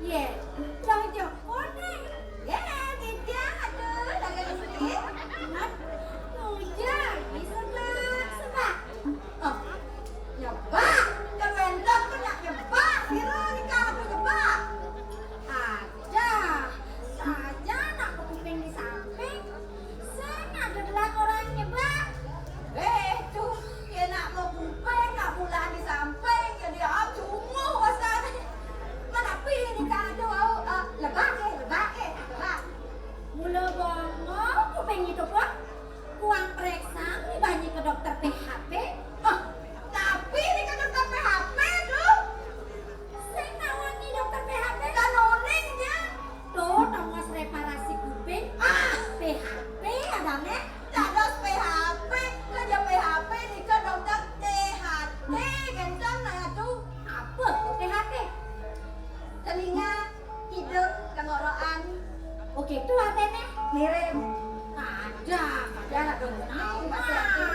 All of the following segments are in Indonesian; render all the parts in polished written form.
Yeah. rame. Dados PHP, kerja PHP nih ke dokter THT kencang nah tuh. Apa tuh THT? Telinga, hidung, tenggorokan, Oke itu artinya miring. ada Jangan dong, tahu masih yakin.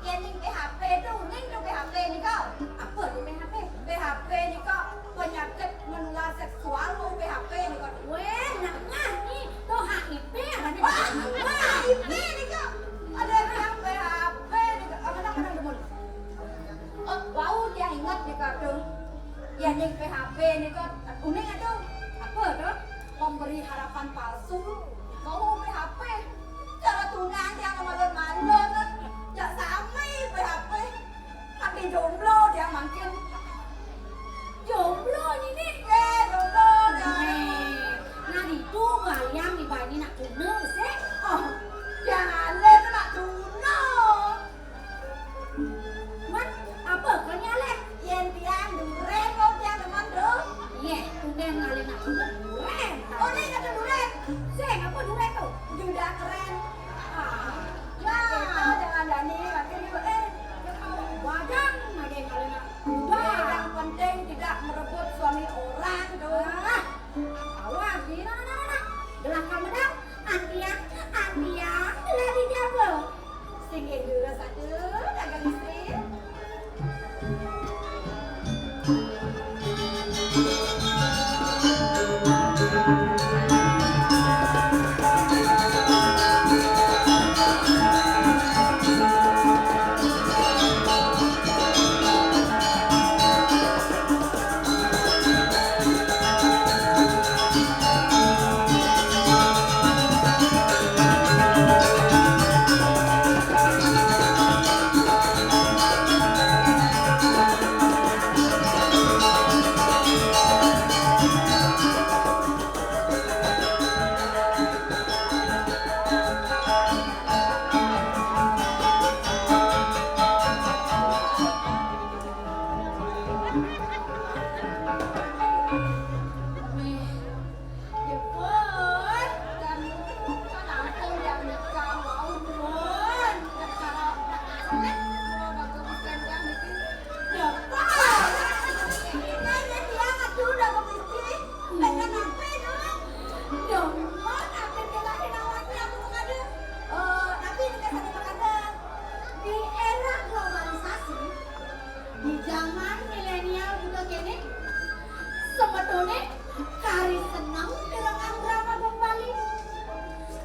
Yang ning PHP tuh, ning tuh PHP nih kau. apa tuh THT? PHP nih kau penyakit menular seksual lu PHP nih kau. Weh, nah nih tuh HIV ada Wah, HIV nih kau. Ada yang bilang PHP nih kau. Mana demun. Oh, wow dia ingat nih kau tuh. Ya ning PHP nih kau. Uning aduh. apa tuh? Pemberi harapan palsu. Kau PHP. Cara tunang dia malon-malon. Ya sama PHP. Tapi jomblo dia makin. Jomblo ini. Jomblo dah. Nah itu bayang di bani nak bener sih. Oh, jangan lihat nak tuna. Man, apa kau nyalek? Yang tiang duren kau tiang teman tuh. Iya, kemudian ngalih nak bener duren. Oh, ini ada duren. Seng, apa duren tuh? Juda keren. Ah, Nah, kita jangan dani makin juga wadang ada yang ngalih nak yang penting tidak merebut suami orang tuh. Ah, awas di nah. Gelah kamu dong, Antia, lagi jago. Singin dulu satu, dagang istri. Di era globalisasi, di zaman milenial juga gini, sebetulnya kari senang dengan drama kembali.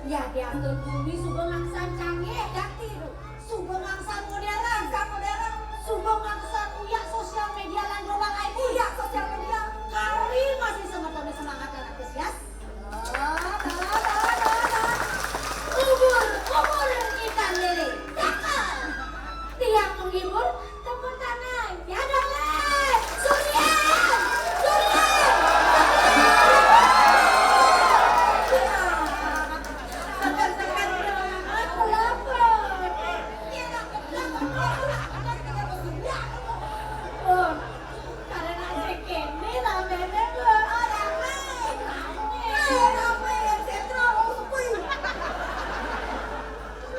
Ya diatur bumi subeng angsan canggih, ganti tuh. Subeng angsan modern, subeng angsan uyak sosial media lan global IT. Iya, sosial media. Kari masih sebetulnya semangat dan antusias. Kubur ikan lele, cakep. Tiang menghibur, tepuk tangan. Ya dong, Suryan. Sekan-sekan aku lapar. Oh, karena segini ramenya gue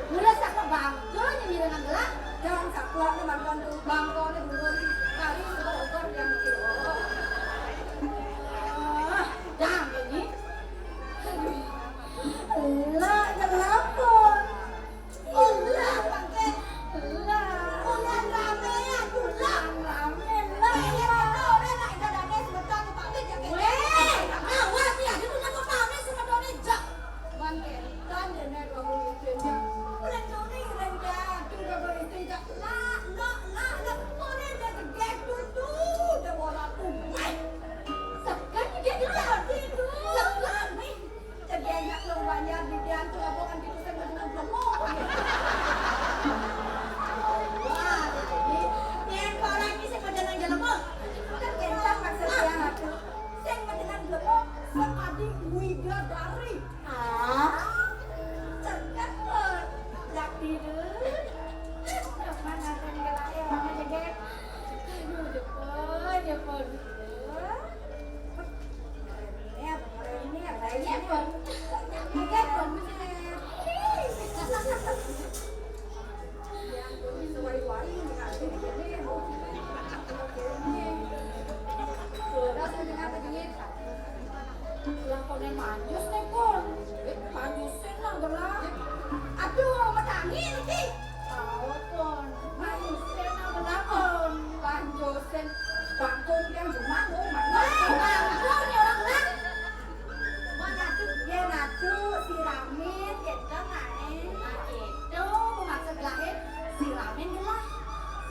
mulai sakit bangga nyanyi dengan gelap. Jangan saklak nih mantan tuh bangkone dulu kali sebar yang kilo. Dah ini. Lah gelapon. Ulah pakai Lah. ulah rame ya ulah. Rame Iya lah. betul deh nak ada dana sebentar tuh pakai jaket. Weh, awas ya, itu nak pamit sama Doni jak. Bangke dan dana kamu istrinya. Udah Tony rendah tuh kamu istrinya. Lah boleh dia tegak tuh dia bola tuh. Sekan dia gelap itu. Sekarang nih tegak nak keluarnya di dia tuh apa kan gitu saya dengan belum. Wah, ini yang orang ini sekedar yang jalan mau. Kan kencang maksudnya aku. Sing dengan belum sekadi widadari. Ah, Cengkat jak tidur. kapan akan gelaya orang jegek. Aduh, Jepun. Ini apa? Jepun. Jepun. Panjus nih pun. Panjusin lah gerak. Aduh, metangi niki. Tahu pun. Panjusin lah gerak pun. Panjusin. Bangkung yang cuma Bangkung ya orang lah. Mana tuh dia natu siramin gitu naik. Nah itu maksud lahir siramin gelah.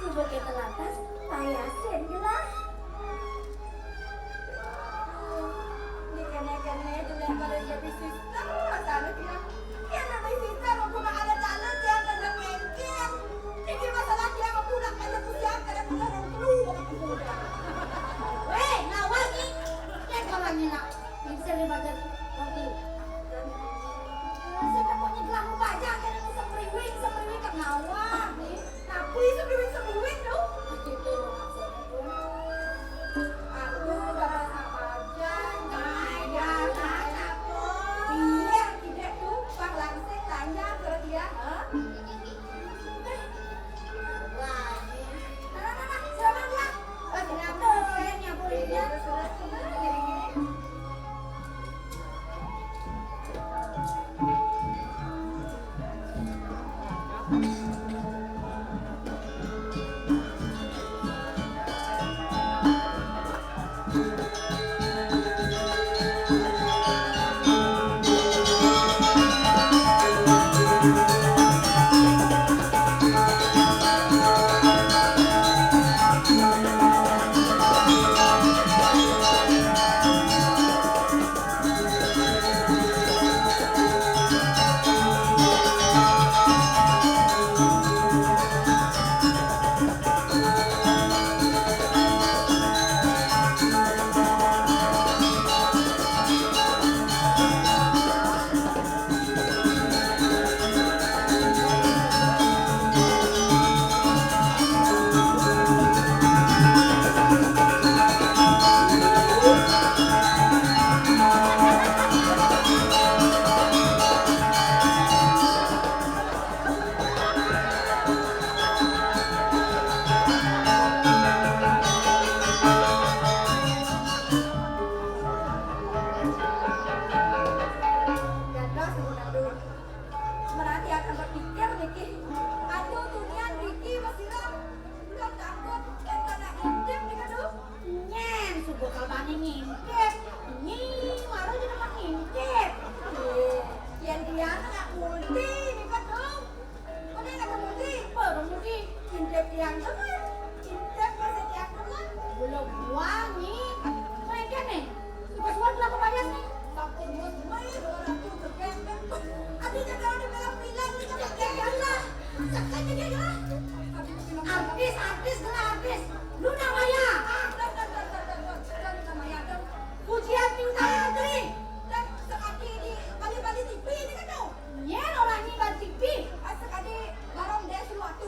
Sebagai telantas tayasin gelah. Ini kene dulu yang kalau dia bisnis masalah dia. Dia namanya bisnis aku nak ada jalan dia ada mungkin. Ini masalah dia aku nak ada pujian kada punya orang perlu aku muda. Weh, ngawal nih. Yang kalanya nak. Bisa daripada waktu. Saya pokoknya gelah mau baca kan semriwing ke ngawal nih. Tapi sebelum tu. Itu maksudnya pun. Aku gak apa aja. Aku. Iya, tidak tuh. Bang langsung tanya ke dia. Lagi. Nah, selamat lah. Kenapa yang nyapurinnya? Merati akan berpikir Niki. Aduh dunia Niki masih belum takut kan karena intip nih aduh. Nyen, subuh kalbani ngintip. Maru juga mah ngintip. Yang dia nak multi nih kan dong. Kau ni nak multi. Baru mungkin Intip yang teman. Intip masih yang teman. belum wangi. Mereka nih, suka-suka bilang kepada nih. Tapi mus main orang tu terkendang. Aduh jangan ada bilang ni kan terkendang lah. Sekali dia gelah. Artis gelah artis. Luna Maya. Pujian Bintang Putri. Dan sekali di balik-balik TV ni kan dong. Nyen orang ini ban TV. Sekali barang dia suatu.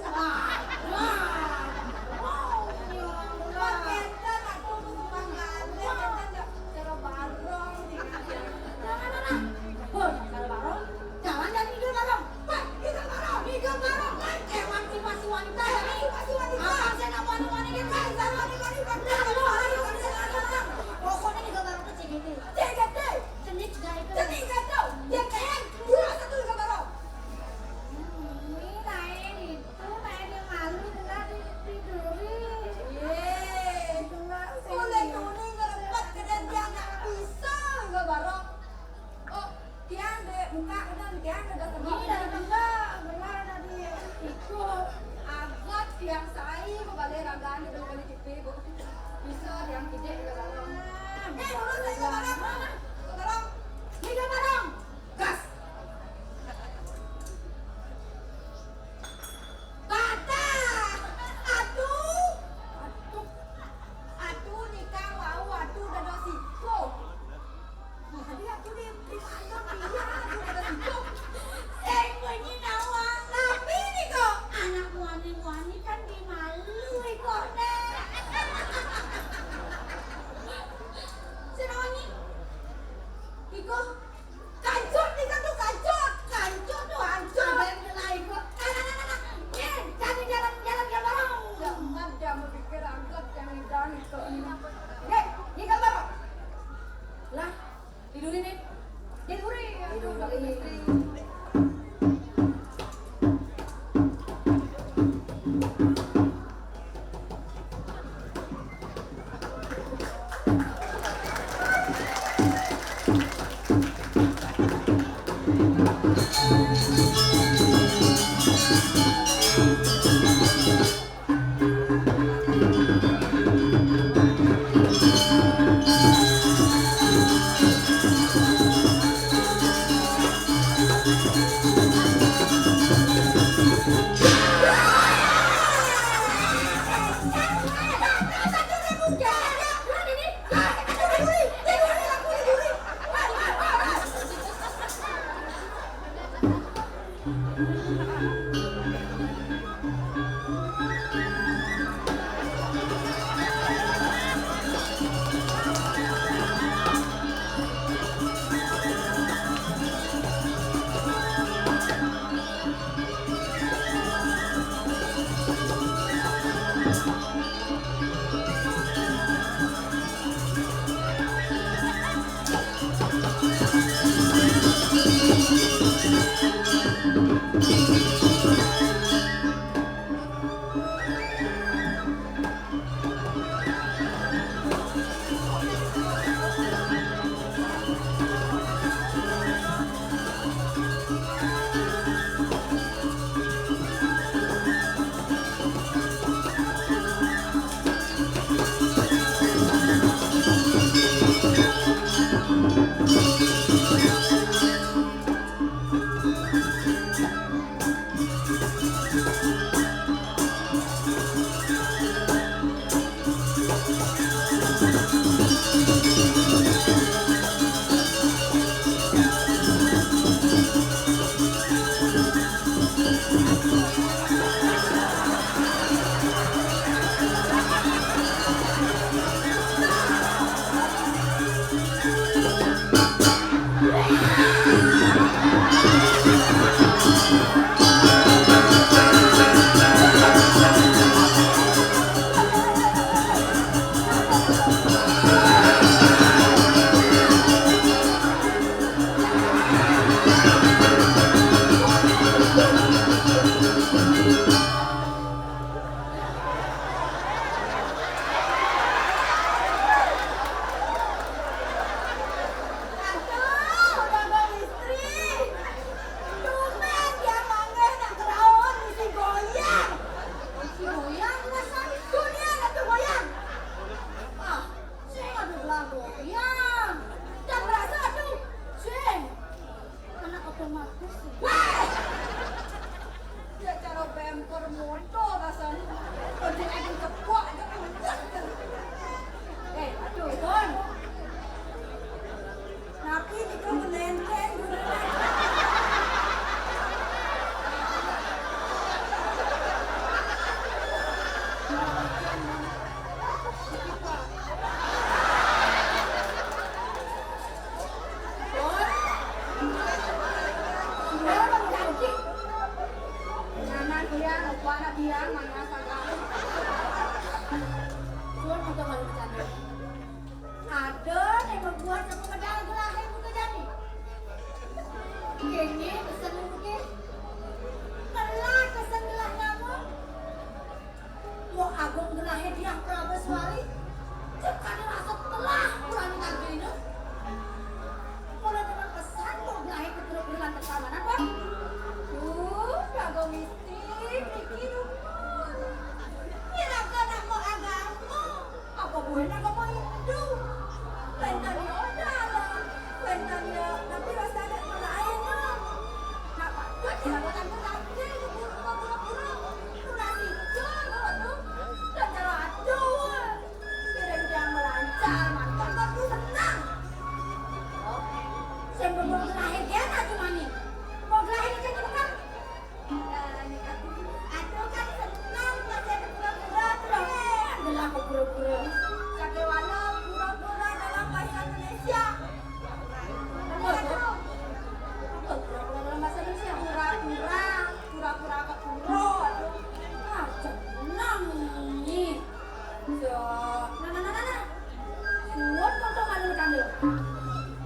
Wow, ini orang Wah, gelah. kita nak tunggu sumbangan. Kita nak cara barang. Nah. Pun, kalau barong, jalan dan hidup barong. Wah, kita barang. Hidup barong. Emansipasi wanita ya nih. Apa saya nak wanita gitu? Pokoknya di gambar itu CGT. Cendik juga itu. Ini naik itu, naik dia malu gelah ditiduri. Ini dari tangga, gelah tadi ikut. Yang saya kembali ragaan itu kembali TV bisa yang gede ke barang. Dulu saya ke barang. Barang. Hidup barong. Gas. Bata. Aduh. Aduh nikah mau aduh dan siko. Tadi aku di mana dia aduh dan siko. Bunyi nawang. Tapi nih kok anak wani-wani kan dimalui kok nek. Sinawangi.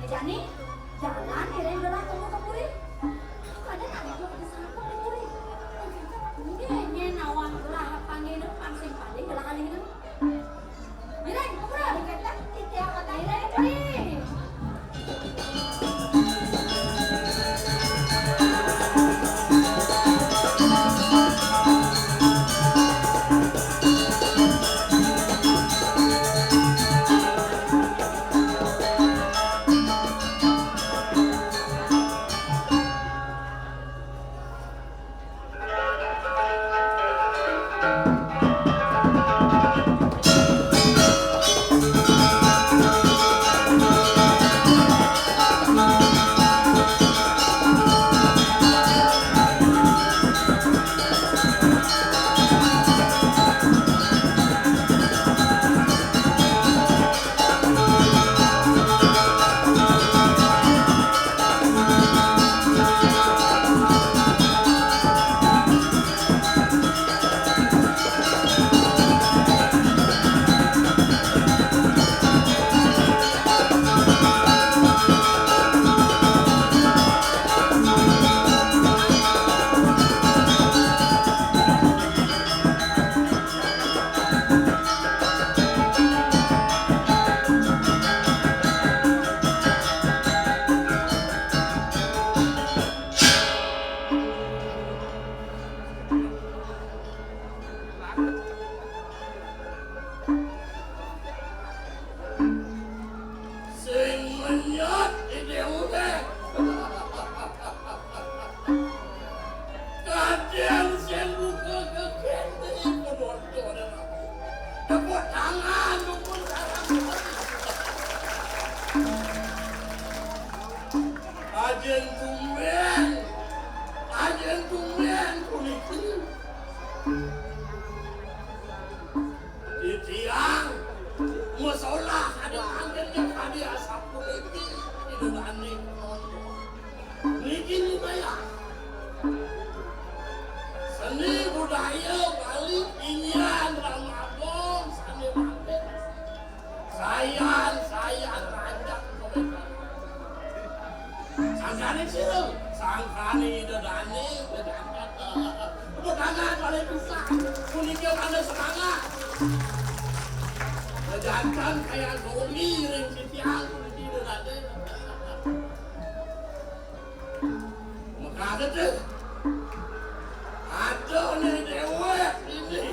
Jadi, jalan kirain udah ketemu ke Puri. Ajen tumben kuniki. Di tiang, masalah ada anginnya tadi asap kuniki itu aneh. Niki ni bayar. Seni budaya Bali Inyan Ramadan seni mampir. Saya rajak mereka. Sangkani siru, sangkani dedani, bedangan paling besar, kuniknya ada semangat. Bedangan kayak gomi ring sitiang kuniki dedani. Maka itu, ada nih dewek ini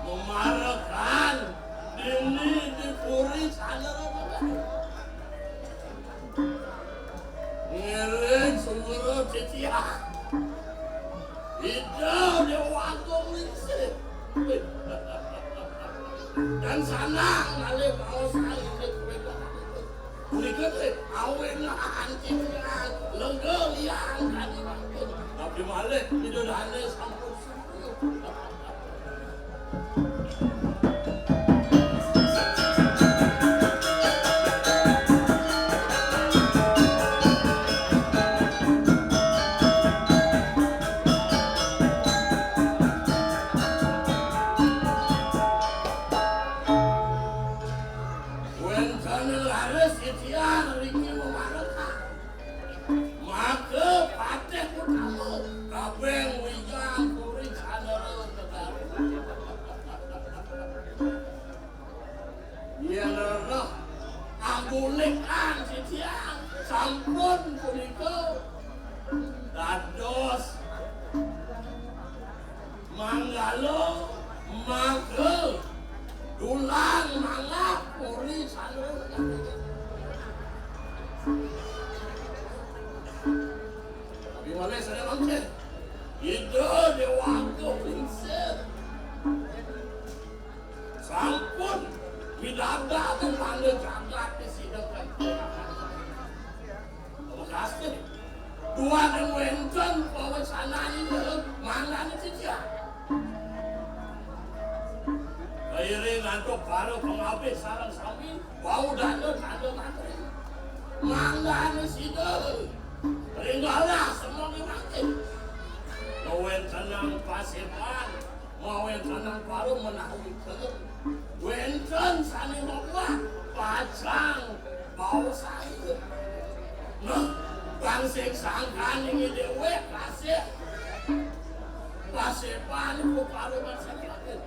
memarahkan ini dipuri sana apa? Ngiring sumber ciciak. Itu dia waktu misik. Dan sana ngalih mau sekali mereka. Mereka awenan ciciak, lenggel yang tadi makin. Tapi malah itu dana sampai subuh. Bulikan sitiang sampun punika dados manggalo magel dulang mangap puri salur tapi malah saya mangke itu dewaku prinsip sampun bidada tentang jagat di sidang kasih dua dan wenten bawa sana ini mana ni saja akhirnya ngantuk baru pengabis sarang samin bau dana mantri mana ni sidang tinggallah semua dimati mau wenten pasipan mau wenten baru menahui wenten sana membuat pacang bau sayur. Nah, bangsik sangkan ini dewek kasih panik paru masyarakat.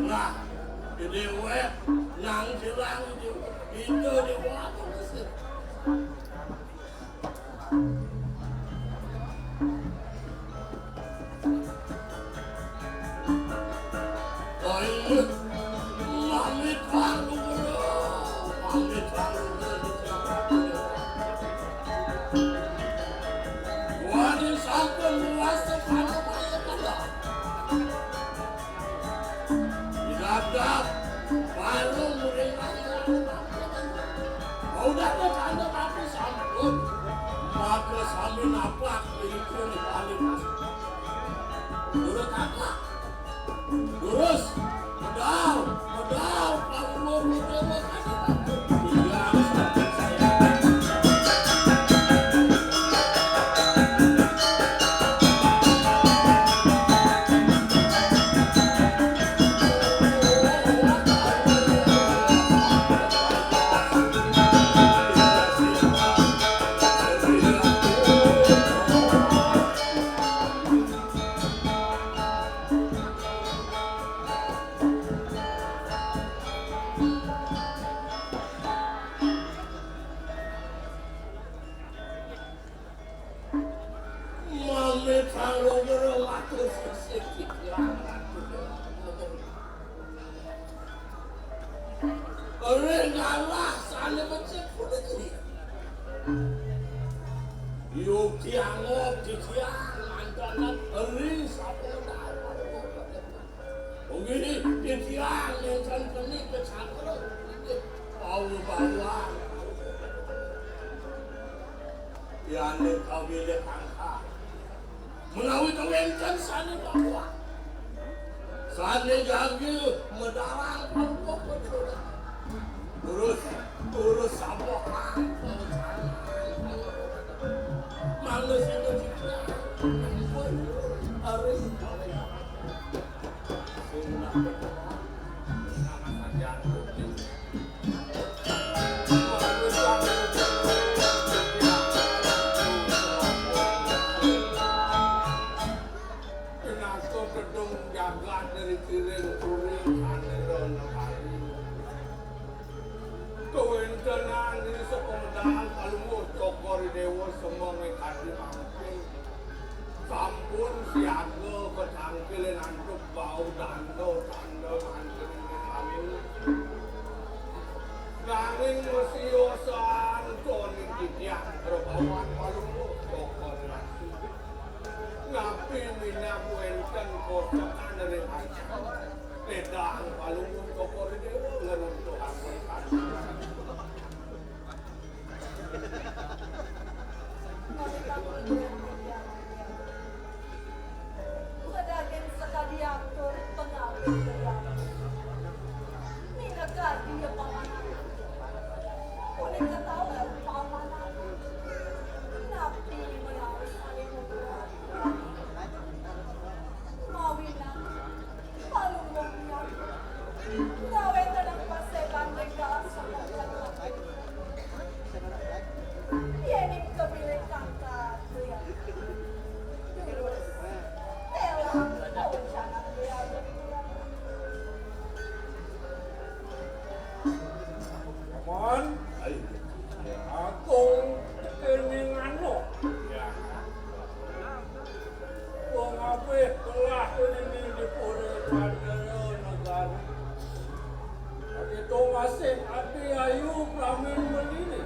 Nah, dewek nang jelang itu dewek kasih. Mamit palu Sampun luas sekali Didadap baru murid-murid udah bercanda tapi sampun maka sambil napak itu dibalik urut apa? Urus medal kalau mau Yuk tiangop di tiang mantanan eri sapeda. Begini di tiang yang kini kecakar bau bawang. Yani kawile angka menawi kawenkan sana bahwa sana jagi medarang pangkok urus sabohan males itu juga harus sampun siaga ketangkilan antuk bau dando mangkring kami nanging musiosan toning didiak berbawan palungu tokor nasi ngapi minyak wenten kosokan dari aja pedang palungu tokor dewa ngeruntuh ampun kasih Pedagang sekali atur pengambil berang. Ini negara dia pamanan. Boleh ketawa pamanan. Nabi melalui saling membuat. Mawinan, palungnya. Gawe tenang paseban negara semoga. Ini kebile kangkat ya. Terus telang jangan dia. Mon, aku keningan lo. ya Wong ape telah ini dipuri pandero negara. Itu masih ati ayu pramin menini.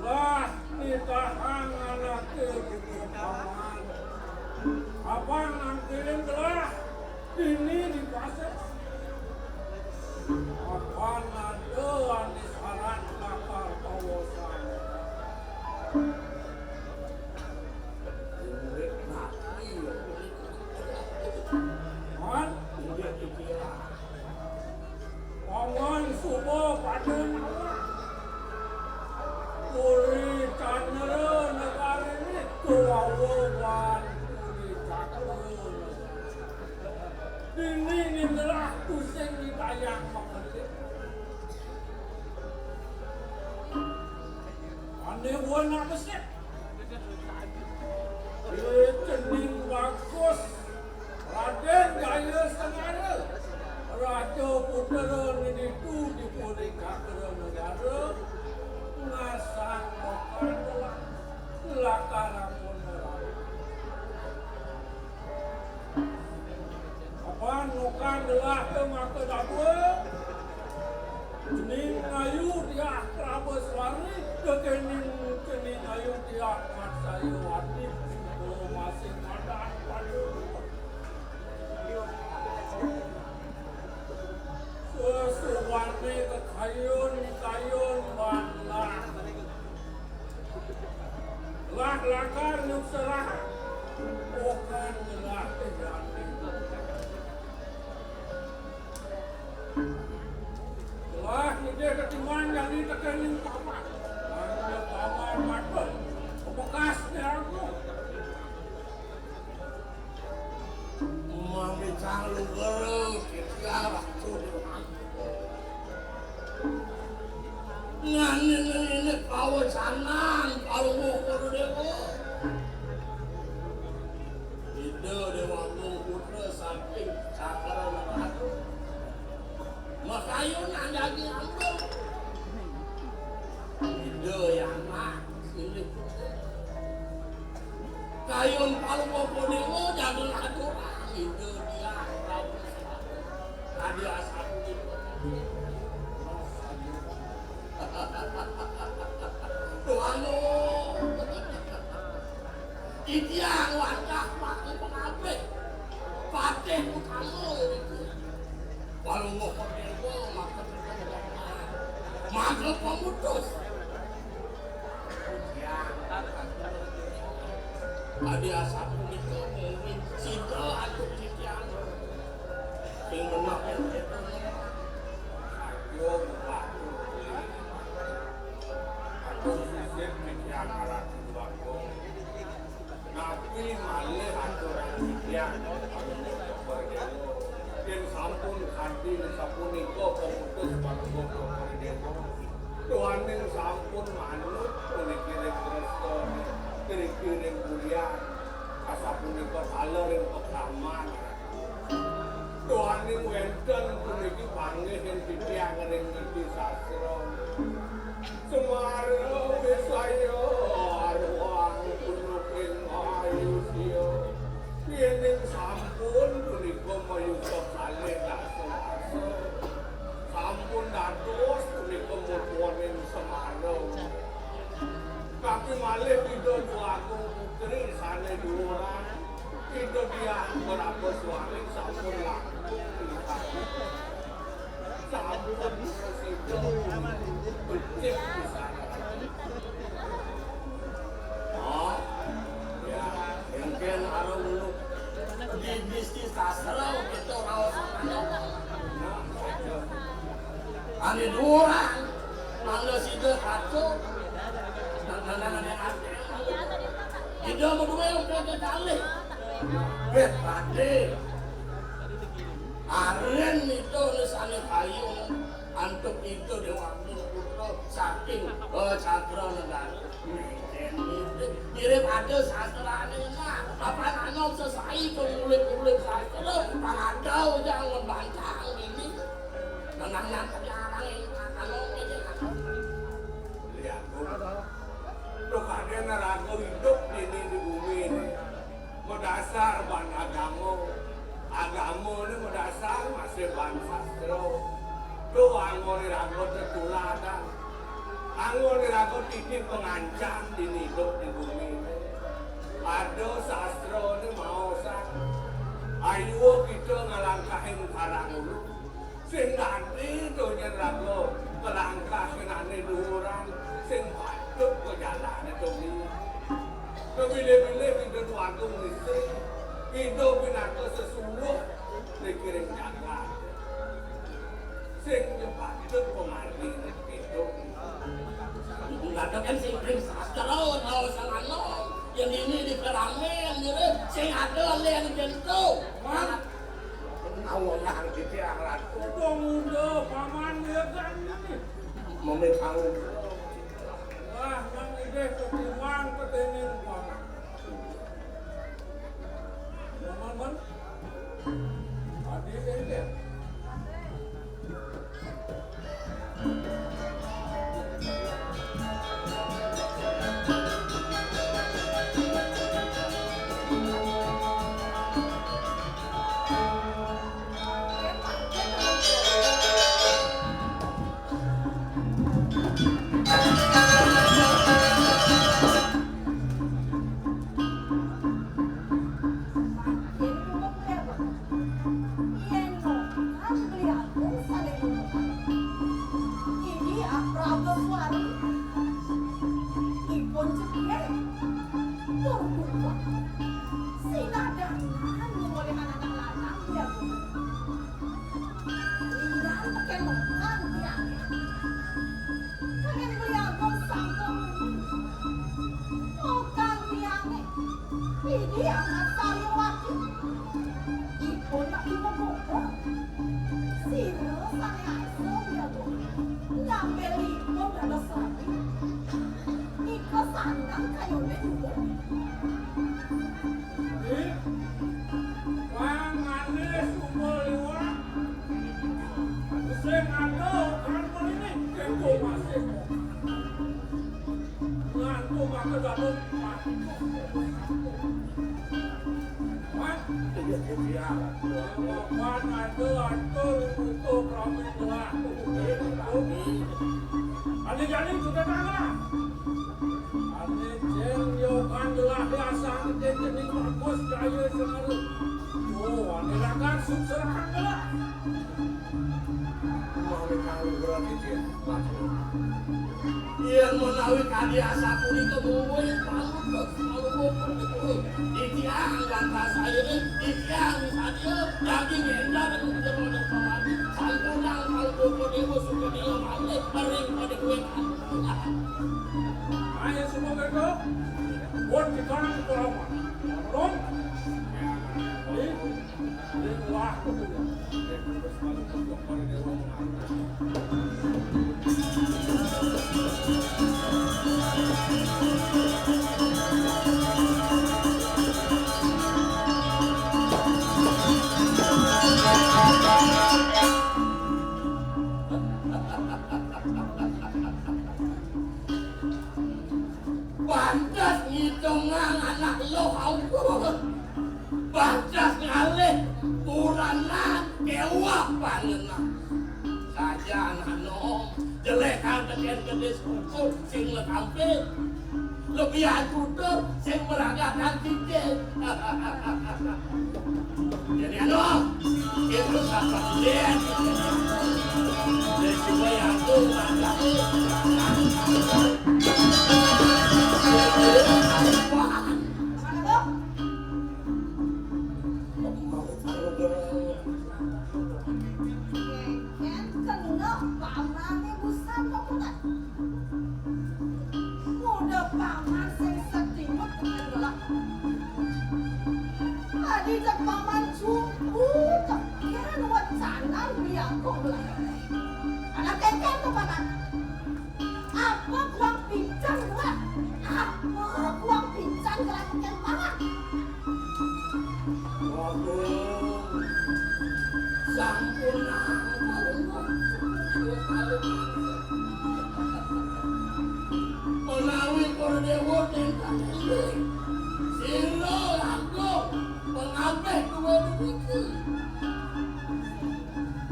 Lah nitahan anak ke paman. Apa nangkirin telah ini di pasar. Apa nado anis aran bakar kawasan. murid nabi Man, murid dikira paman subo pada nama. Puri tanera negara ini kewawawan puri tanera. Ini adalah pusing ditayang mengerti. Aneh warna besar. Cening bagus. Raden gaya senara. Raja putera ini tu dipuri kakera negara. Ngasang makan telah. Lakaran menerang. Apa nukan telah ke maka dapur. Cening ayu dia kerabas wari. Kening ayu dia mat sayu hati. Masih ada pada sesuatu ke kayun bandar lah lakar nuk serah bukan gelah kejati lah ide ketiman yang ditekenin paman hanya paman matun bekasnya aku mami calu gerung kita ngane kawasanan palungu kudu dewa ide dewa putra saking sakara negara makayun ang daging ambil ide yang mah sini Anu pemutus. Ya. Adi asap itu mungkin situ atau cikian. Sing menang itu. Yo batu. Aku sisir cikian alat batu. Nabi malih aturan cikian. Dan sampun kanthi sapunika pemutus panuwun dewa. Tuhaning sampun manut puniki Kristo. Kiri-kiri mulia asapunika kalering pekraman. Tuhaning wenten puniki panggih ing titiang ring iki sastra. Semaro wisaya arwah punuping ayu siya. Yen sampun punika mayusa kalih dasawasa. Sampun dados punika mutuwaning Semaro. Tapi malih kita doaku putri sana dua kita dia berapa suami sampun laku sampun bersitu becik di sana. Oh ya mungkin arah dulu di bisnis sastra kita rawat ada dua orang mana situ satu Ida berdua yang kaya kali Bet pade Aren itu nesane kayu Antuk itu diwakil putra saking cakra negara Mirip ada sastra ini Apa anak sesai pengulip-ulip sastra Pangadau jangan bantang ini Tenangnya terjarang ini Lihat tuh kadang neraga hidup ini di bumi ini Medasar ban agama ini medasar masih ban sastra tuh anggur neraga tertuladan anggur neraga titip pengancam di hidup di bumi ini ada sastra ini mau ayo kita ngelangkahin karang dulu sing nanti tuh neraga ngelangkahin aneh duran sing patut ke jalan itu ni. Bila-bila kita tuaku mesti hidup binatang sesungguh dikirim jalan. Sing patut pemandi hidup. Ada kan sing kirim sastra tahu sangat yang ini di Kerangen gitu. Sing ada yang jentuh. Awal yang di akhirat. Muda paman dia kan ini. Memikau Wah, yang ide ketimbang ketening paman. Paman, adik ide. Adik-adik sudah kangen. Adik jeng yo kangelah biasa kejening bagus kaya senaru. Oh, adik akan sukses kangelah. mau kang berat kecil langsung. Yang menawi kadiasa punika mungkin palut ditiang lantas saya ini ditiang saja daging endah dan menjelaskan kembali salpunang salpun dewa suka dia malah kering pada kue Ayo semua mereka buat kita ke Palawan. Ron, ini wah tu dia. Terus kalau untuk pada dewa pantas ngitungan anak lo ampun pantas ngalih urana kewa panena saja anak nom jelek teken kedis kumpul sing lekampe lebih aku tuh sing meragakan tiket jadi anak itu satu lihat jadi coba yang tuh menawi kordewo tingkat silo aku mengambil dua duit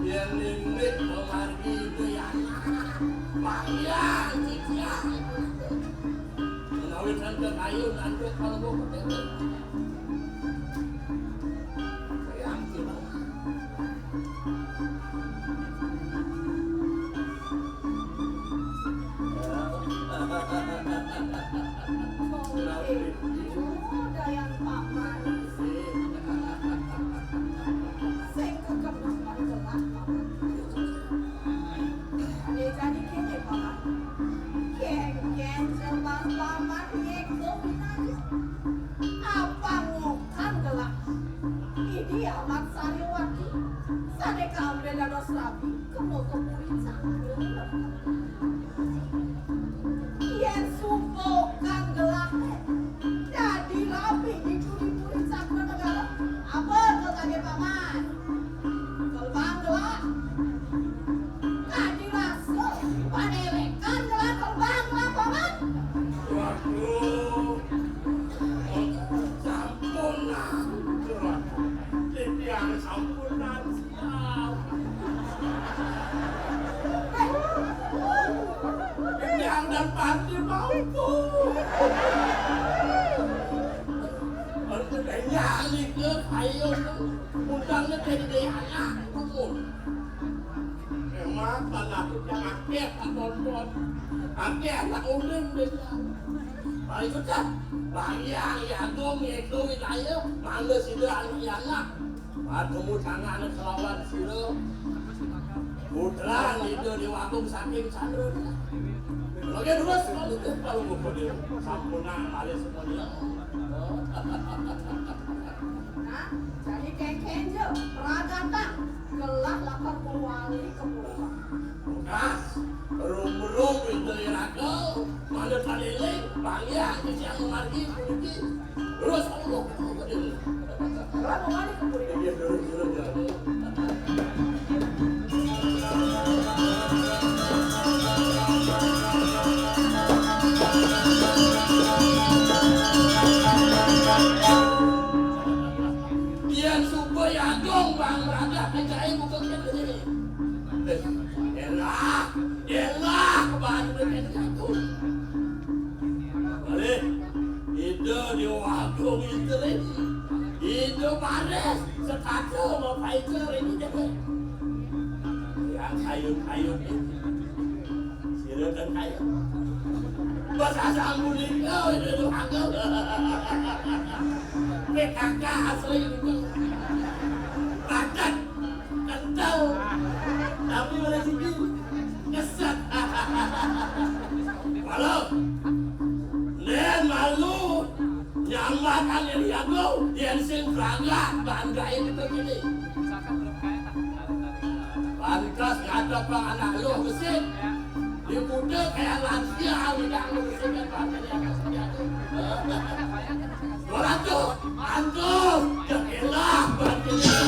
yang limit memargi itu yang panjang cician menawi tante kayu tante kalau mau ketemu sayang sila ketemu tangan kelawan silo putra itu di waktu saking sandun lagi terus kalau mau pergi sampuna alis semua dia nah jadi kenjo ragata gelah lapar wali kebuka kas rum itu iraga mana tadele banyak yang margi pergi terus Allah gelah wali kebuka dia terus itu panas sekacau mau fighter ini deh yang kayu-kayu ini Juragan kaya. Bahasa sambung kau itu agak. PKK asli itu. Padat, kental, tapi boleh sikit kesat. Malu, nen malu, nyamakan yang diago, yang sing berangkat, bangga ini begini. Pantas ada bang anak lu mesin, di muda kayak lansia, tidak lu mesin dan bangga yang kasih. Waduh, antum, jelah bantunya.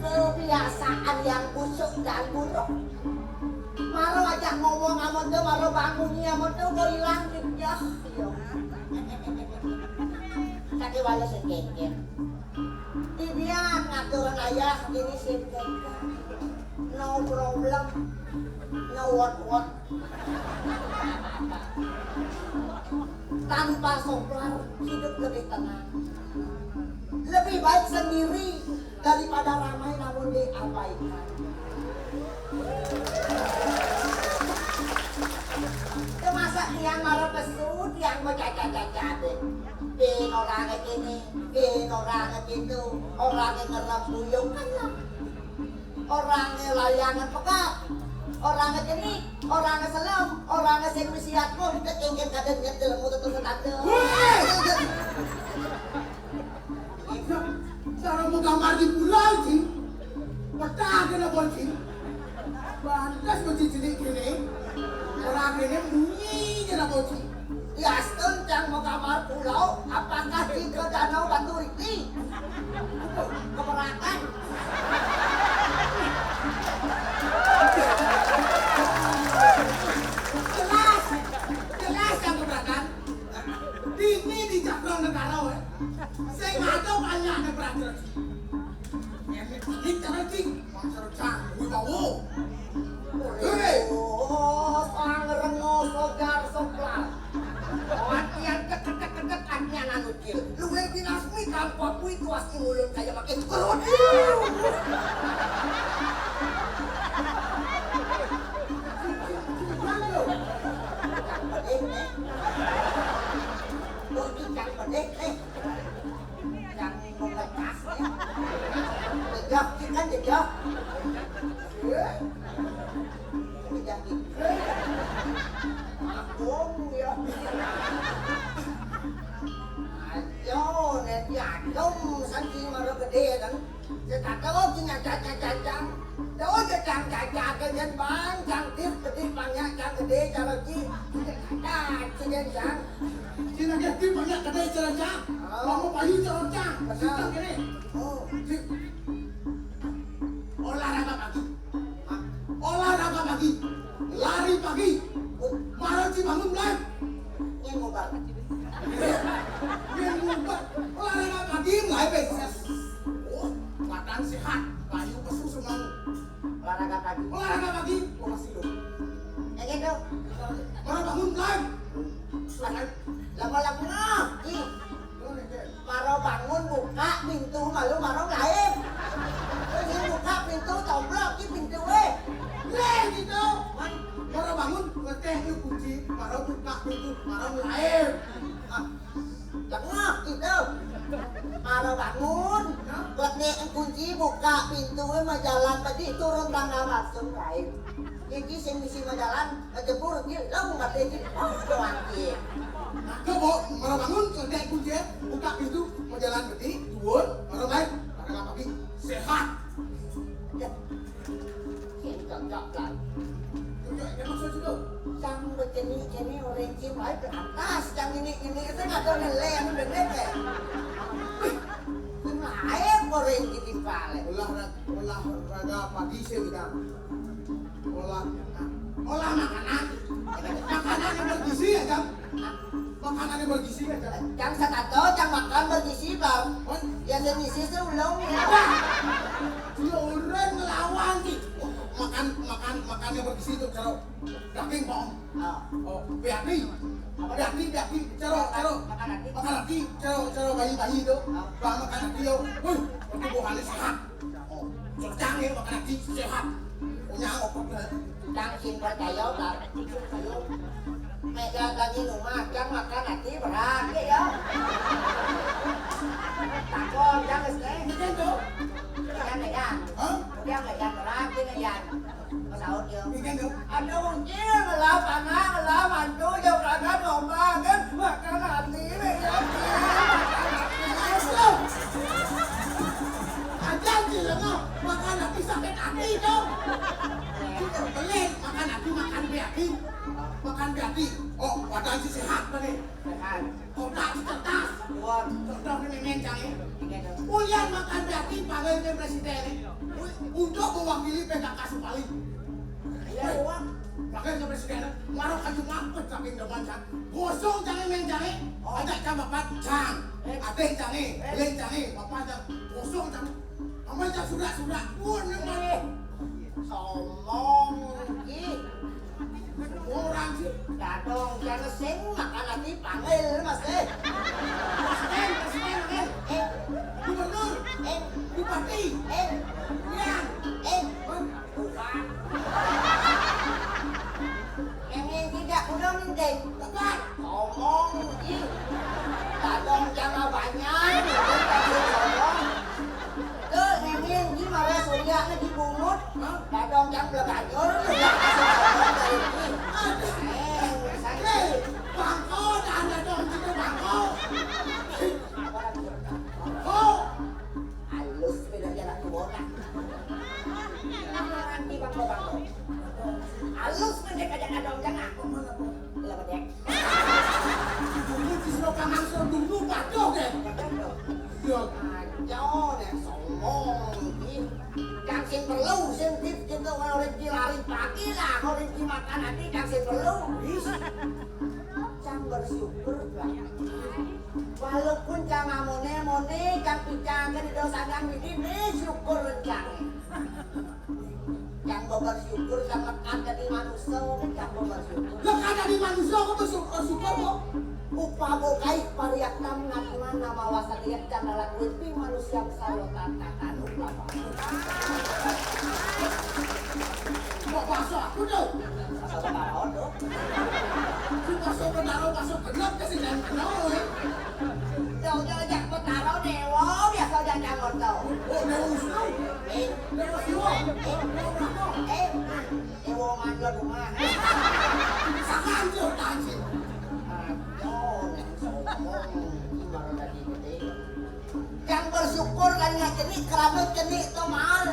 Kebiasaan yang busuk dan buruk. Maro aja ngomong sama tuh, maro bangunnya sama tuh, kok hilang ya. Kaki wala sekengken. Dibiar ngatur ayah ini sekengken. No problem, no what. Tanpa soplar, hidup lebih tenang. Lebih baik sendiri daripada ramai namun diabaikan. Masa yang marah pesut, yang bercacat-cacat. Bin orangnya gini, bin orangnya gitu, orangnya ngerembuyung kan lah. Orangnya layangan pekat, orangnya jenik, orangnya selam, orangnya senwisiat pun kekengken kadang nyetel mu tetusan ada. Cara mau gambar di pulau sih, peta kena bonci, pantas bonci jenis gini, orang ini bunyi kena bonci. Ya sekencang mau gambar pulau, apakah di ke danau Batu Riti? Keperakan. Jelas yang keberatan. Ini di Jakarta negara, saya nggak tahu banyak negara. Ini cara sih, masalah canggih bau. Orang rengos sogar soplar. Latihan keket annya nanukil. Lu yang dinasmi tanpa kui kuas mulut kayak makin kerut. Jangan pedek, jangan melepas. jejak kan jejak. Jejak Aku ya. Ayo, net jatuh santi maro gede kan. Jatuh punya caca-caca. Đâu chàng cái nhân bán chàng tiếp cái đi bằng nhạc chàng cái đi chàng làm chi cho nhân chàng Chỉ là cái tiếp banyak cái đây jalan cang. Mau payu jalan cang. Sistem gini. Olahraga pagi. Olahraga pagi. Lari pagi. Maraci bangun mulai. Yang ngobar Yang ngumpet. Olahraga pagi mulai beses. Oh, badan sehat. Payu pesu semang. olahraga pagi. Olahraga pagi. Oh masih lo. Yang itu Mana bangun mulai. lama-lama Ji. Maro bangun buka pintu malu maro lain. Terus buka pintu tombol ki pintu Leh gitu. Mana bangun ngeteh lu kunci. Mana buka pintu. Mana mulai. Lengah gitu. Maro bangun, buat nek kunci buka pintu mah jalan tadi turun tangga langsung lain. Iki sing misi mah jalan, jebur ki langsung ngate ki. Oh, doang ki. Coba mana bangun ngeteh kunci. Buka pintu. Mau jalan gede. Turun. Mana mulai. Olahraga pagi. Sehat. Ya. Hiện cocok lại. Yang maksud itu. Cang begini orang cimai ke atas, cang ini itu nggak tahu nilai yang bener deh. Air orang di pale. Olahraga pagi sih kita. Olah makanan. Makanan yang bergizi ya Jam. Makanan yang bergizi ya Jam. Cang sakato, cang makan bergizi bang. Yang bergizi itu ulung ya. Orang ngelawan sih. Makan yang bergizi itu caro daging bong. Oh, biaki. Biaki. Caro. Makan lagi. Caro bayi itu. Bang makan lagi yo. Wih, pertumbuhannya sehat. Oh, cercang ya makan lagi sehat. Punya apa? Cang simpan kayu tak. Mega lagi rumah, cang makan nanti berat ya. Takon cang esok. Ini tuh. Yang lain. Hah? Yang lain berat ini yang. Masaud yo. Ini tuh. Aduh, dia ngelap anak, ngelap mantu, jauh rakan omah kan, makan hati nih ya. Ajar sih lah makan lagi sakit hati dong. Kita pelit makan lagi makan biaki. Oh, badan sih sehat nih. Sehat. Otak cerdas. Tuan, Cerdas nih mencang nih. ini tuh. Ulian makan biaki panggil ke presiden nih. Untuk mewakili PKK Supali. Ya uang. Panggil ke presiden. Marah kaju ngapet saking depan cang. Gosong canggih mencang nih. Ajak cang bapak cang. Adek cang nih. Leng cang nih. Bapak cang. Gosong cang. Amai cang sudah. Pun nih. Somong ki. Orang sih. Datong jangan sing makan lagi panggil mas Presiden. Gubernur. Bupati. Yang. Bukan. Yang tidak udah nih Tepat. ngomong ki. Datong jangan banyak. Somong. Ke yang gimana surya dibungut. Datong jangan belakangor. Bangko, ada dong kita bangko. Oh, Halus bedanya nak botak. Nanti bangko. Halus bedanya kadang dong jangan aku. Lah bedek. ini di selokan langsung dulu padoh deh. Ya, Ayo nek sombong iki. Kang sing perlu sing cinta orang lari pagi lah, orang makan nanti kang sing perlu. Cang bersyukur banget. Walaupun cang amone, cang picangan di dosa cang ini syukur cang. Cang bersyukur cang lekat jadi manusia, cang bersyukur. lekat dari manusia kok bersyukur kok. Upamokai pariyaktam ngatiman nama wasadiyak dan lakuin pi manusia besarlotan tatan upama. Kok masuk aku tuh. Masa benaron tuh? Masuk benaron, masuk genap ke sini dan kenal ya. Jauh-jauh jak betaro dewo biasa jangan motor. Oh, dari usul. wongan yo rumah. Sakanjur tajin. Yang bersyukur kan nggak jenik kerabat jenik itu mahal.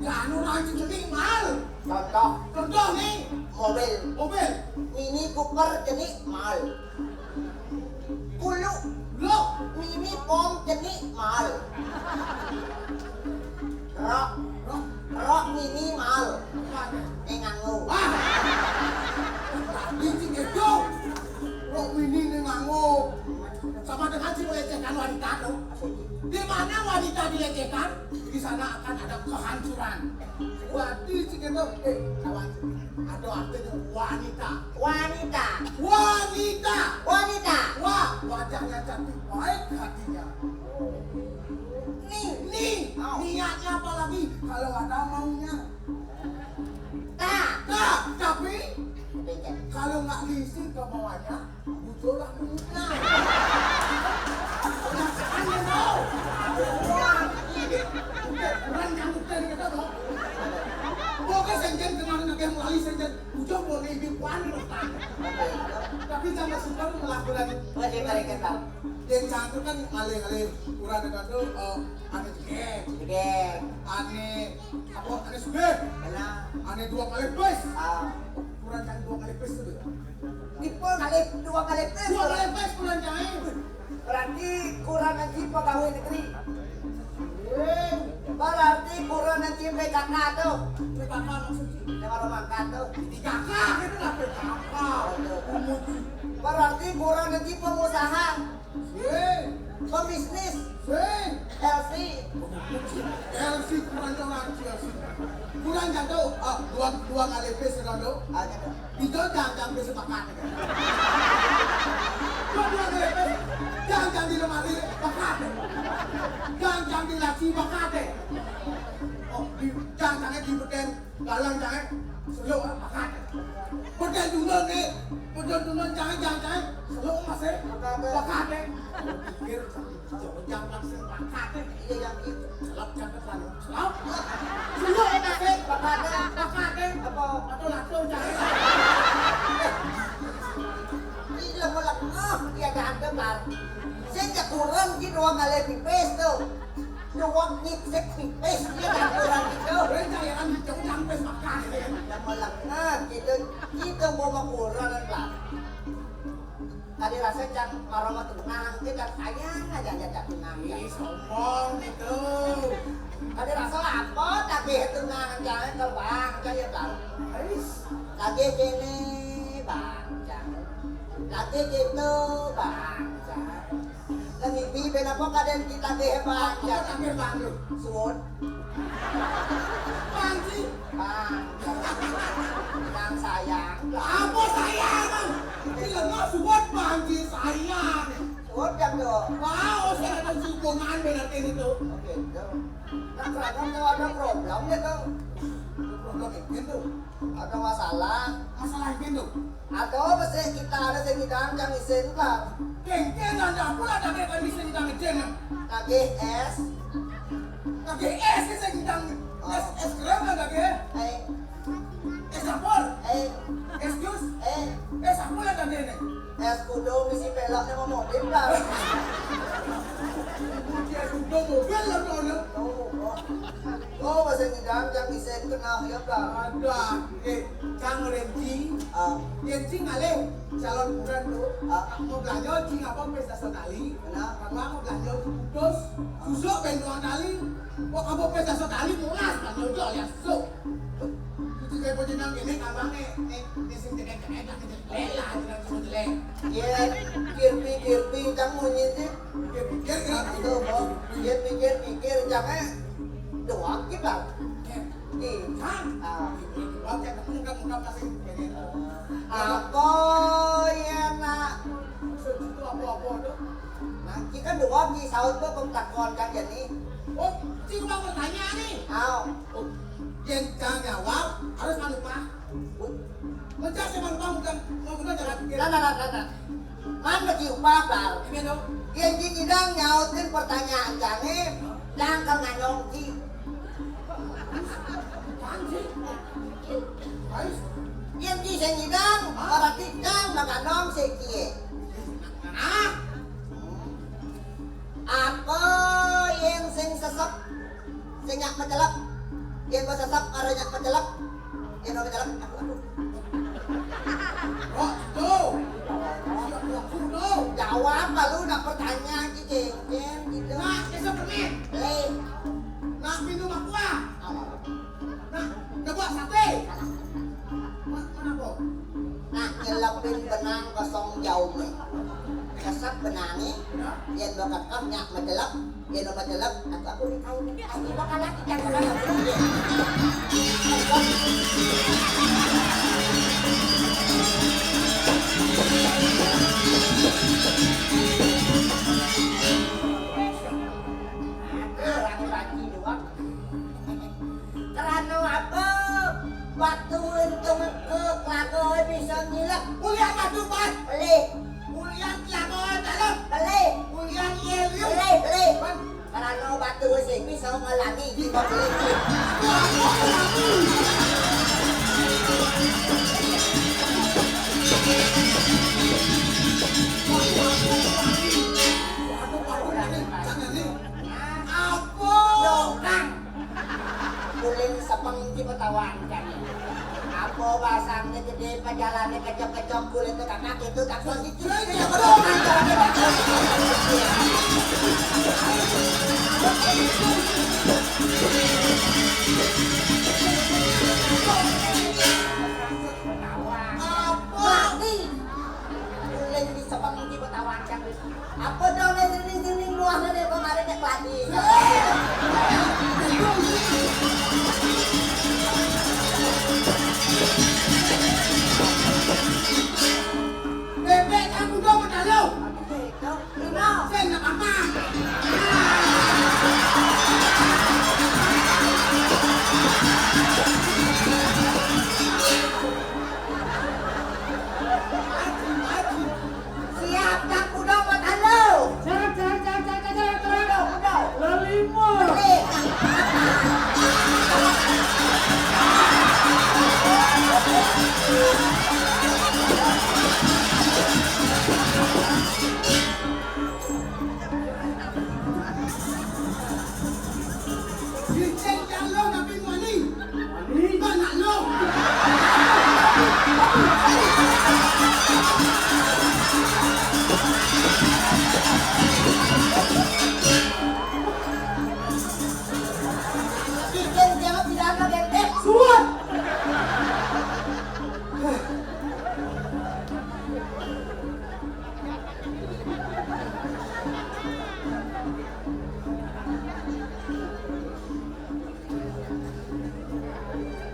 Anu ranci jening mahal. Contoh nih, mobil Mini Cooper jenik mahal. Kulu lo, Mini Pom jenik mahal. Rok Mini mahal. Nganggo. Ini itu, lo ini nganggo. Sama dengan si melecehkan wanita tuh. Di mana wanita dilecehkan, di sana akan ada kehancuran. Berarti si itu, kawan, ada artinya wanita. Wah, wajahnya cantik, baik hatinya. Nih, niatnya apalagi kalau ada maunya. Tapi kalau nggak diisi kemauannya, muncullah mulutnya. Udah mau. Orang kamu tadi kita tuh. Pokoknya senjen kemarin agak melalui senjen, udah boleh ibu puan lepas. Tapi jangan suka melakukan. Yang cantik kan alih-alih kurang dengan tuh aneh jegek, aneh suge, aneh 2 kali plus. Kurang jangan 2 kali plus tuh. Tipe kali 2 kali plus. 2 kali plus kurang jangan. Berarti kurang nanti pegawai negeri. Berarti kurang nanti PKK tuh. PKK maksudnya? Dengan rumah tuh. PKK itu lah PKK. Berarti kurang nanti pengusaha. Pembisnis. LC kurang jangan LC. Kurang jatuh 2 kali plus kalau itu jangan sepakat. 2 kali plus jangan di lemari pakat. Jangan di laci pakat. Jangan di beden galang jangan selalu pakat. Beden dulu jangan selalu masih pakat. Pikir jangan langsung pakat. Iya yang itu. Selap jangan selalu. Selalu pakai pakat. Apa atau lato jangan. Iya malah dia jangan dengar. Saya kurang di 2 kali pipis tuh. 2 nipsek pipis dia jangan kurang gitu. Jangan sampai makan. Yang malah kita mau kurang lah. Tadi rasa jangan marah tenang, kita sayang aja tenang. Sombong itu. Tadi rasa apa tapi tenang jangan terbang kayak tahu. Lagi gini bang jangan. Lagi gitu bang jangan. Lagi pipen apa kadang kita deh bang jangan. Ambil bang lu. Suwon. Bang sih. Bang jangan sayang. Apa sayang? Ini nggak suat bang sih sayang. Suwon jam tuh. Wow, saya ada hubungan berarti itu. Oke tuh. Nah kadang tuh ada problemnya tuh. Problem itu. Ada masalah. Masalah itu. Atau mesti kita ada sengidang yang isin lah. Kengkeng ada apa lah ada kan bisa kita ngejen. KGS. KGS kita ngidang. Es krim kan KGS? Es dapur. Es jus. Es apa lah kan ini? Es kudu misi pelaknya mau mobil lah. Dia sudah mobil lah tuh. Oh mesti ngidang yang isin kena ya kan. Ada. Kang Renji. Renji ngalih calon buran tuh. Mau belanja cing apa pesta sekali. Karena mau belanja kudus. Susuk bentuan kali. Kok kamu pesta sekali mulas kan udah ya susuk. Itu kayak pojenang gini abangnya. Sing cekek-cekek kan lela jelek. Iya, pikir-pikir jangan menyintik. Pikir kan Itu mau dia pikir-pikir jangan doang kita. Kan? Oke, muka masih ini. Apa ya nak? Itu apa-apa tuh? Nanti kan doang di saut tuh pemtakon kan jadi. Oh, cing bang bertanya nih. Oh, Yang jangan jawab harus manupa. Mencari manupa bukan jangan pikir. nah. Mana diupah bal? Ini dong. Yang jidang nyautin pertanyaan jangan jangan nganyong ki. Cantik. Baik. Yang di sini dong, orang kita makan dong sekie. Ah, Apa yang sing sesep, sing nyak mencelap, yang gak sesep, ada nyak mencelap, yang gak mencelap, aku. oh, tuh. Tuh. Jawab kalau nak pertanyaan gitu, gitu. Nah, besok pergi. Le, Nak minum aqua. Nak, coba sate. Mana kok? nak nyelepin benang kosong jauh nih. Kesap benangnya, yang bakat kau nyak mencelap, yang gak mencelap, aku dikawin. Aku bakal lagi jangan lagi. Karena apa? Waktu untuk kelakuan bisa ngilang. Ulian batu ban. Beli, Ulian kelakuan dalam. beli, Ulian yeliu. beli. Karena batu sing bisa ngelangi di beli. Apa? Dongkang. Kuling sepeng di petawan kan. Apa basangnya gede, pajalannya kecok-kecok, kulit itu kakak itu kakak itu. Mati. Kuling di sepeng di petawan kan. Apa dong ini luar dari kemarin yang lagi. Bebek kamu dong menalo. Lima. Saya nak apa? Siap tak udah buat halo. Udah. Lelima. Beli. Diceng jalo nabi mani. Mani. Mana lo? Bikin jangan tidak ada genteng. Suat.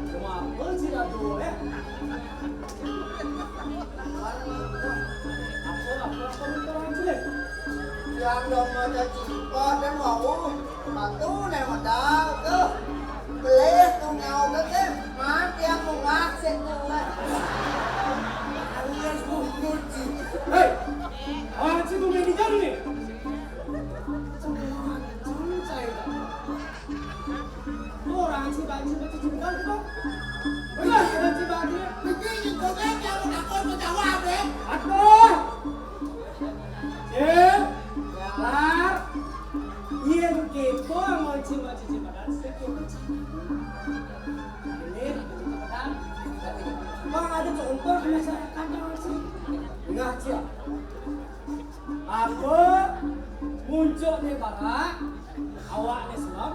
Kenapa tidak boleh? Apa orang jelek? Yang dong ada cipta dan mau batu nih modal tuh. Beli tuh ngau ke mati aku ngasih tuh. Alias bumuji. Hei, orang situ main di jalan nih. Orang si banci baca cinta itu. Benar, orang si banci. Begini kau kan kamu nak kau menjawab deh. Aduh. Kelar. Iya begitu, mau cici makan sedikit. Ini makan. Bang ada contoh masyarakat yang sih. Dengar cia. Apa muncul nih barak awak nih selam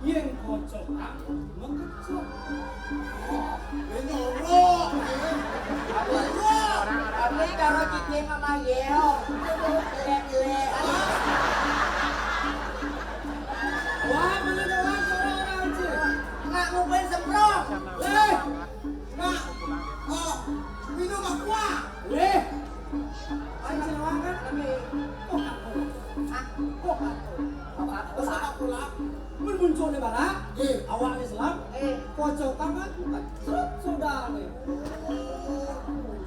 yang kocok mengkocok. Ini orang. Tapi kalau cici mama yeo, jelek-jelek. Wah, beli doang orang sih. Nggak ngumpulin semprong. Nak. Oh, minum aqua. Leh. Ayo kan tapi Usah aku lah. mun muncul nih barak Eh. awak nih selam kocokan kan serut sudah nih.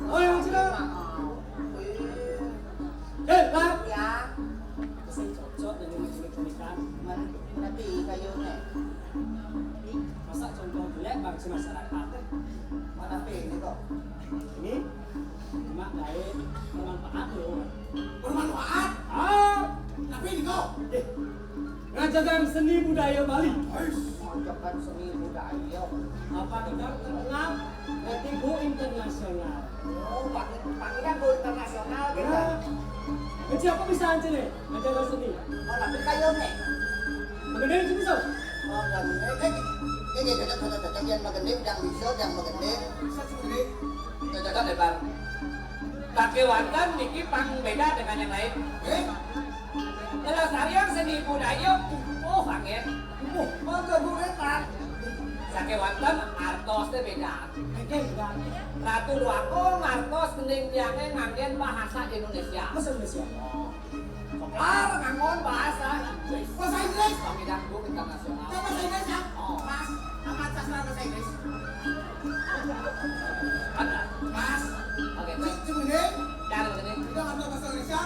Oh yang sudah. Lah. Ya, Saya cocok dengan kulit-kulitan. nanti kayunya. si masyarakat. Mana ini kok? Ini cuma gawe bermanfaat loh. Bermanfaat. Tapi ini kok. Ngajakan seni budaya Bali. Majakan seni budaya. Apa kita terkenal nanti go internasional. Oh, panggilan go internasional kita. Kecil apa bisa aja nih ngajakan seni. Oh, tapi kayo nih. Mengenai itu bisa. Oh, enggak. Cocok yang magending, yang bisa, yang magending. Bisa sendiri. Cocok lebar. Kakewanten niki pang beda dengan yang lain. Kelestarian seni budaya oh angin. Oh, keburetan. Sakewanten artos teh beda. Enggak. Ratu Duakong artos gening tiangnya nganggen bahasa Indonesia. Masa Indonesia. Keplar ngangon bahasa Inggris. Bahasa Inggris. Kami dangdut internasional. Coba bahasa Inggris ya. Oh. Mas, amat sastra bahasa Inggris. Ada. Mas, Oke, ini baik. cemending. Cari ini. Kita ngerti bahasa Indonesia,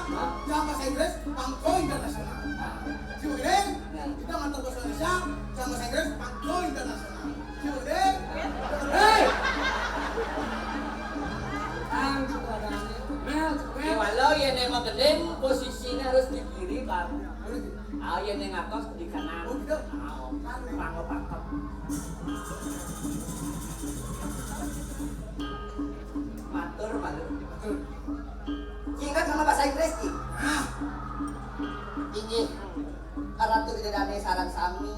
jangan bahasa Inggris, pangko internasional. Cemending, kita ngerti bahasa Indonesia, jangan bahasa Inggris, pangko internasional. Cemending. Hei! Ang sutradara. Mel. Walau yang nengok gedeng posisinya harus di kiri bang. Yang nengok atas di kanan. Oh, gitu. Pangko pangkep. Matur matur. Ingat sama bahasa Inggris, Ki. Ah, Ini Ratu Bidadari sarang sami.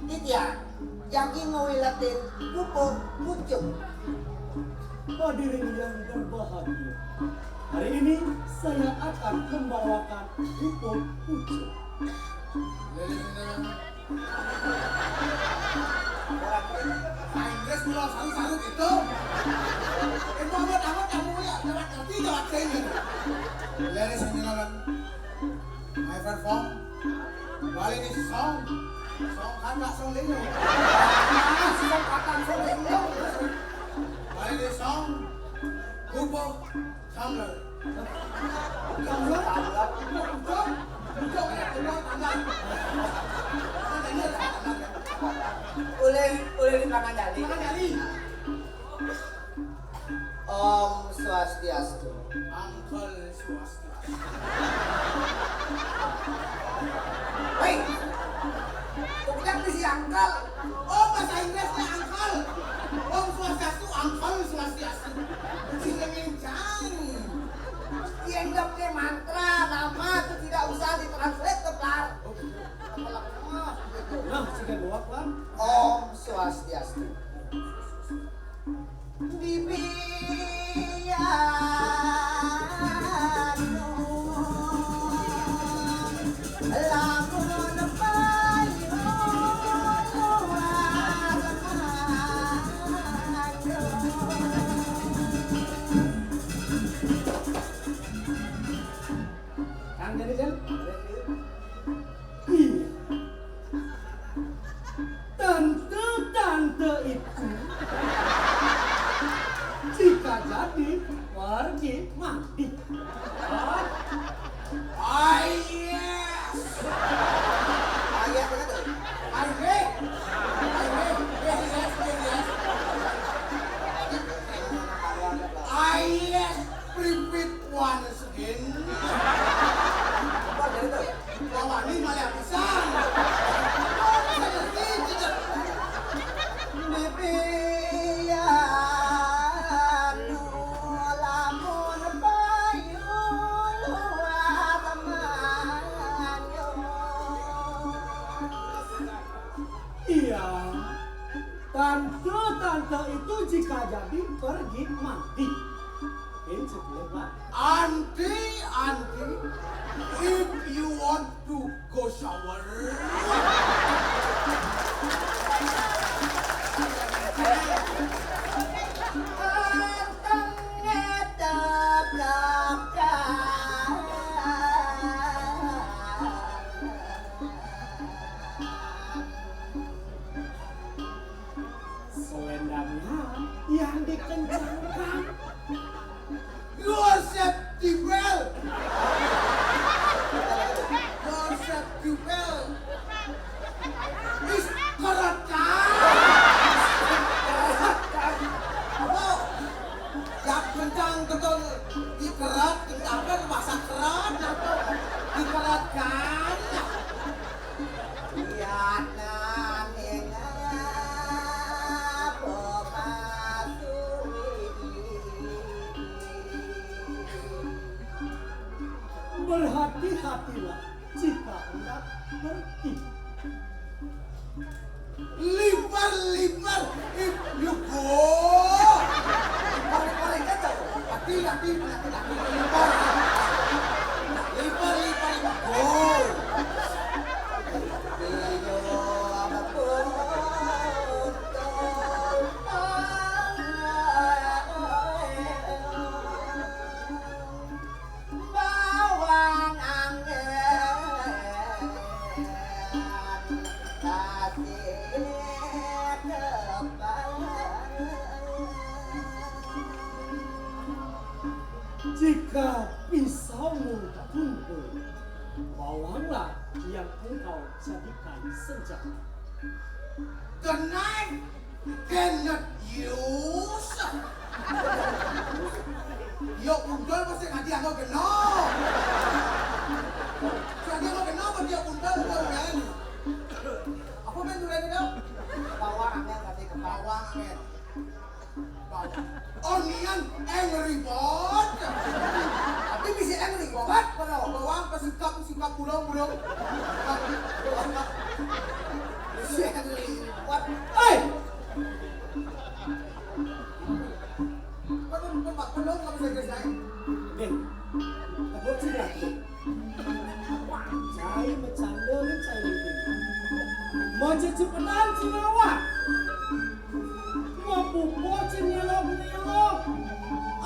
Titian, yang ngawilatin pupuk pucuk. Hadirin yang berbahagia. Hari ini saya akan membawakan pupuk pucuk. bahasa Inggris pulau sarung-sarung itu. Itu amat kamu ya, lewat ngerti lewat sini. Ladies and gentlemen, my perform Bali ini song kan nggak song lino. Song katan song lino. Bali ini song Kupo Tumbler. Tumbler? Bukan ya, Tumbler. Uleh dimakan jadi. Makan kali. Om Swastiastu. Uncle Swastiastu. Hei, bukan si angkal. Oh, bahasa Inggrisnya Uncle. Om Swastiastu, Uncle Swastiastu. Cincang. Yang dapat mantra nama itu tidak usah ditranslate ke Plar. Nah, jika luak lah. Om Swastiastu. Kang jadi kan? Iya. Tante itu jika jadi pergi mati. Ah, yes. Ayah benar tuh. I read. Yes. I repeat once again. Apa dari tuh? Bahwa ini malah pisang. Iya. Tante itu jika jadi pergi mati. Ini sebelum lah. Auntie, if you want to go shower, Selendangnya yang dikencangkan. your safety belt. Your safety belt. pergi. Libar, you go. Paling kacau. Hati, libar. Go. Bawang angin kasih Jika pisaumu tumpul, bawanglah yang engkau jadikan senjata. The knife cannot use. Yo, undol pasti ngadi anggo geno. Jadi anggo geno apa dia undol kan? Apa men tulen itu? bawang angin kasih ke bawang. Bawang men. Onion angry bot. Tapi bisa angry bot kalau bawang pesikap bulong. Bisa angry bot. Tempat penuh kamu saya guys. Deng, kebut sih lagi. Cai bercanda ni cai itu. Mau cepetan cinawa. Mau pupuk cinilok.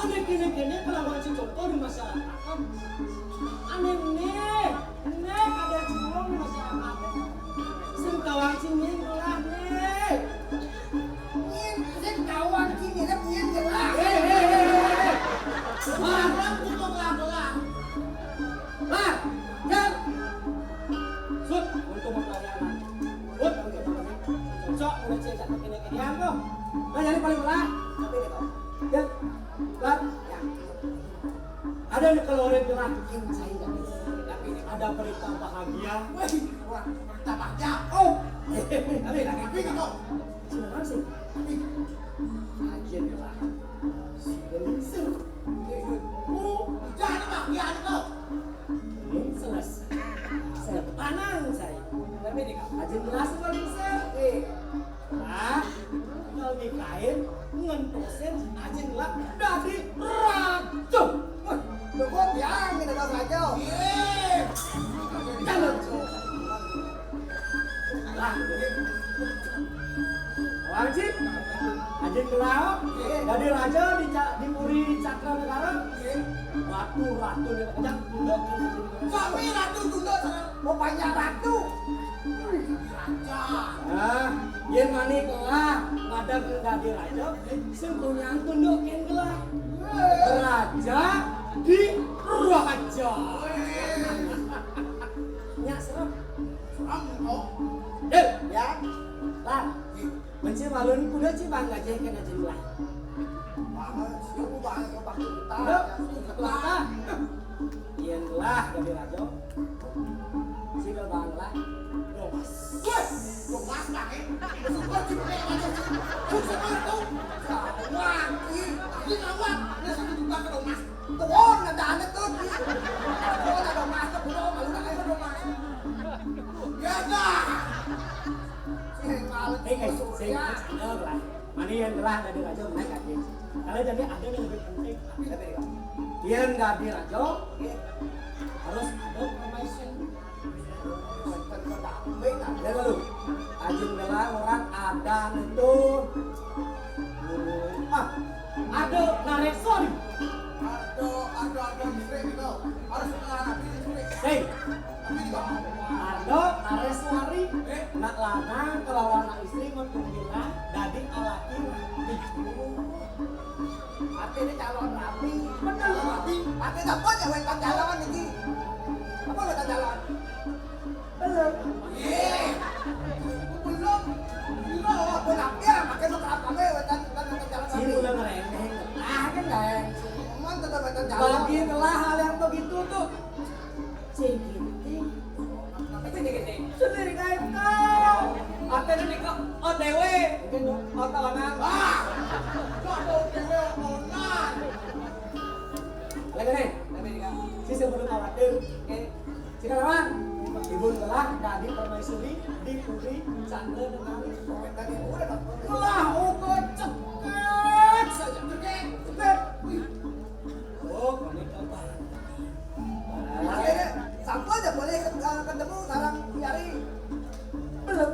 Aneh kene pelawan contoh di masyarakat. Aneh nih ada cilok di masyarakat. Sengkawang cingin lah nih. Kawan kini dia punya jelas. Barang tutup lah. Lah, jam. Sud, untuk pelayanan. Sud, cocok udah cecak kene-kenean kok. Nah, jadi paling belah. Tapi deh kok. Ya, lah. Ada nih kalau orang bilang bikin saya tapi ada berita bahagia. Wih, orang berita bahagia. Oh, tapi gitu. sebenarnya sih. Bahagia nih lah. Sebenarnya Jangan bahagia itu. belum selesai. Saya panang saya. Tapi nih aja jelas paling saya. Nah, kalau nikahin ngentosin aja ngelak dari racun. Cukup ya, kita tahu saja. Jangan. Lah, wajib aja ngelak dari raja di Puri Cakra Negara. Ratu yang kejam tunduk. Suami ratu tunduk sana. Rupanya ratu. Nah, yen mani kelah ada dari raja, sing punya tunduk yang gelah. Raja di raja. Nyak serem. Ya. Lah. Mencik malun kuda ci bangga je kena jelah. Lah, lah. Yen lah dari raja. Sila bangla. Domas. Domas lagi. Suka cipre aja. Suka itu. Wah, ini lawan. Dia satu juga ke domas. Tuon, ada anak tuh. Tuon ada masuk, belum, malu nak ayo domas. Ya dah. Saya lah. Mani yang gelah dari raja naik kaki. Kalau jadi ada yang lebih penting. Yang dari raja harus ada permaisuri. Ya lalu, ajin gelah orang ada itu. Ada naresori. Ada istri gitu. Harus menghadapi istri. Hei, Tapi juga ada naresori. Nak lanang kalau anak istri mau bilang dari alaki. Hati ini calon rapi. Benar rapi. Hati dapat ya wetan calon ini. Apa wetan calon? Belum. belum. Aku napnya, makin lu kerap kami wetan calon Sini rapi. udah ngeremeh. Ah kan nggak. Emang tetap wetan calon. Bagi telah hal yang begitu tuh. Cikiting. Gede-gede. Sendiri kayak kau. Hati ini kok OTW. Otak lanang. Jodoh dewe omongan. Lagi nih. Si sebelum khawatir. Oke. Sekarang ibu Bun telah jadi permaisuri di putri Chandra dengan Tadi udah tak. lah ukur cepat saja cepat. Oh, komik apa? Akhirnya sampai aja boleh ketemu sarang Yari. Belum.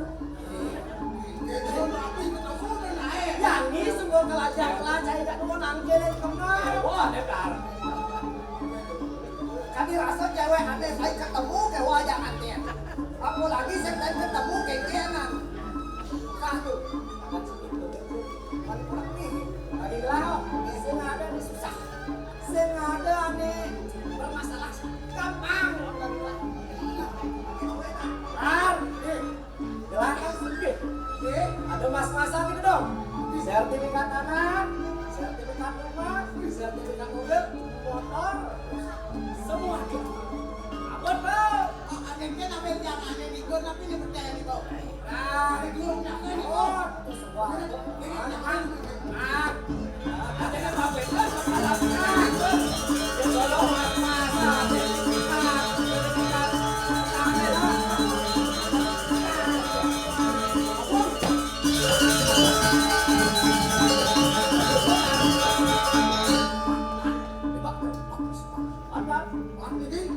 Itu apa itu kamu udah naik. Yang ini semua kelacak tidak mau nangkilin kemana. Wah, dekar. Kami rasa cewek aneh saya ketemu ke wajah aneh. Apalagi saya ketemu ke Kenan. Satu. Tadi lah, sengaja ini susah. Sengaja aneh bermasalah. Gampang. Lar, jelaskan sedikit. Ada mas-masan gitu dong. Sertifikat tanah, sertifikat rumah, sertifikat mobil, motor, semua gitu. Apa tuh? Anehnya namanya yang aneh nih, gue tapi ini percaya nih kau. Nah, Itu nyaknya nih kau. oh, itu semua. Ah, ada yang apa itu? Ya kalau mas-masan, sertifikat, sertifikat tanah. Apa?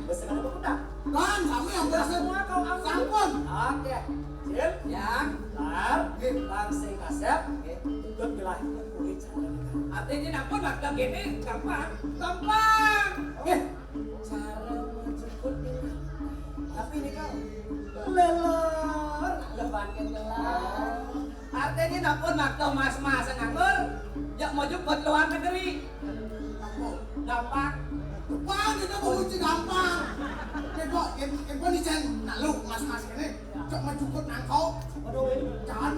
Besar ada berkuda. Kan kami yang berhasil. Semua kau ambil. Sampun. Oke. Sil, yang, lar, langsing kasep, ikut wilayah kulit cara. Artinya nampun waktu gini gampang. Gampang. Cara menjemput ini. Tapi ini kau lelor, lebankan gelar. Artinya nampun waktu mas-mas nganggur, yang mau jemput luar negeri. Gampang. Gampang kita mau uji gampang. Kau kau ni cen nalu mas ini. Cok menjemput nangkau. Aduh, ini Jangan.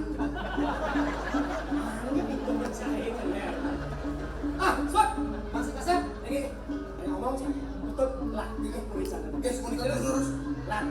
ini pintu percaya kan. Ah, suat, masih kasep. Ini ngomong sih, betul lah, ikut kulit sana. Guys, mau nikah lurus. Lan,